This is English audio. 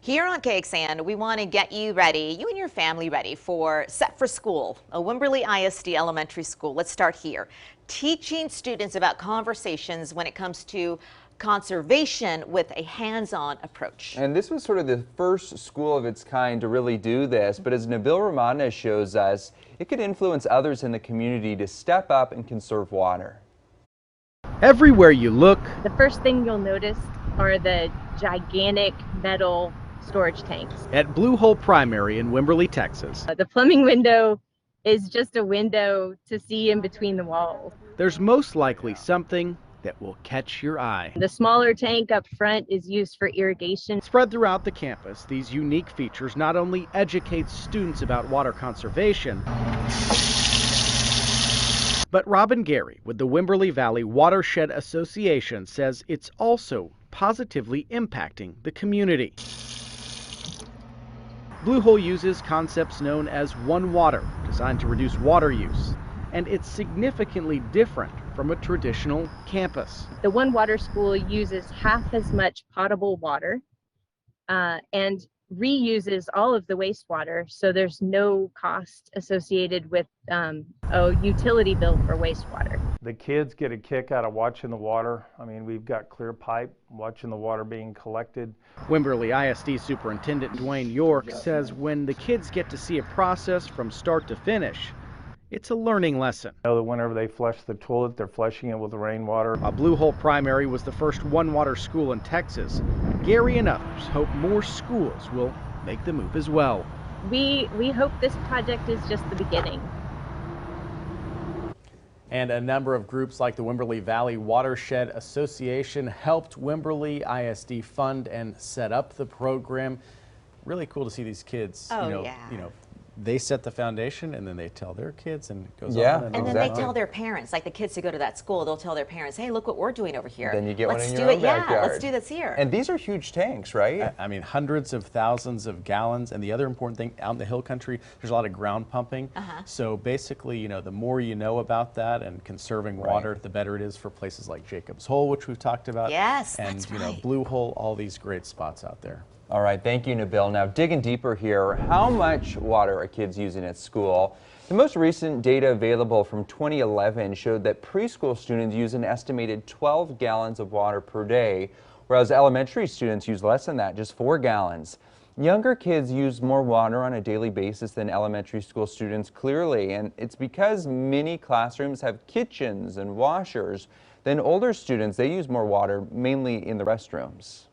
Here on KXAN, we want to get you ready, you and your family ready for Set for School, a Wimberley ISD elementary school. Let's start here. Teaching students about conversations when it comes to conservation with a hands-on approach. And this was sort of the first school of its kind to really do this, but as Nabil Remadna shows us, it could influence others in the community to step up and conserve water. Everywhere you look, the first thing you'll notice are the gigantic metal storage tanks. At Blue Hole Primary in Wimberley, Texas. The plumbing window is just a window to see in between the walls. There's most likely something that will catch your eye. The smaller tank up front is used for irrigation. Spread throughout the campus, these unique features not only educate students about water conservation, but Robin Gary with the Wimberley Valley Watershed Association says it's also positively impacting the community. Blue Hole uses concepts known as One Water, designed to reduce water use, and it's significantly different from a traditional campus. The One Water School uses half as much potable water and reuses all of the wastewater, so there's no cost associated with a utility bill for wastewater. The kids get a kick out of watching the water. I mean, we've got clear pipe, watching the water being collected. Wimberley ISD Superintendent Dwayne York says when the kids get to see a process from start to finish, it's a learning lesson. You know that whenever they flush the toilet, they're flushing it with rainwater. Blue Hole Primary was the first One Water school in Texas. Gary and others hope more schools will make the move as well. We hope this project is just the beginning. And a number of groups like the Wimberley Valley Watershed Association helped Wimberley ISD fund and set up the program. Really cool to see these kids, you know, they set the foundation and then they tell their kids and it goes on. And then they tell their parents, like the kids who go to that school, they'll tell their parents, hey, look what we're doing over here. Then you get let's one in do your it. own backyard. Yeah, let's do this here. And these are huge tanks, right? I mean, hundreds of thousands of gallons. And the other important thing, out in the hill country, there's a lot of ground pumping. So basically, you know, the more you know about that and conserving water, the better it is for places like Jacob's Hole, which we've talked about. Yes, and that's you know, Blue Hole, all these great spots out there. All right, thank you, Nabil. Now, digging deeper here, how much water are kids using at school? The most recent data available from 2011 showed that preschool students use an estimated 12 gallons of water per day, whereas elementary students use less than that, just 4 gallons. Younger kids use more water on a daily basis than elementary school students, clearly, and it's because many classrooms have kitchens and washers. Then older students, they use more water, mainly in the restrooms.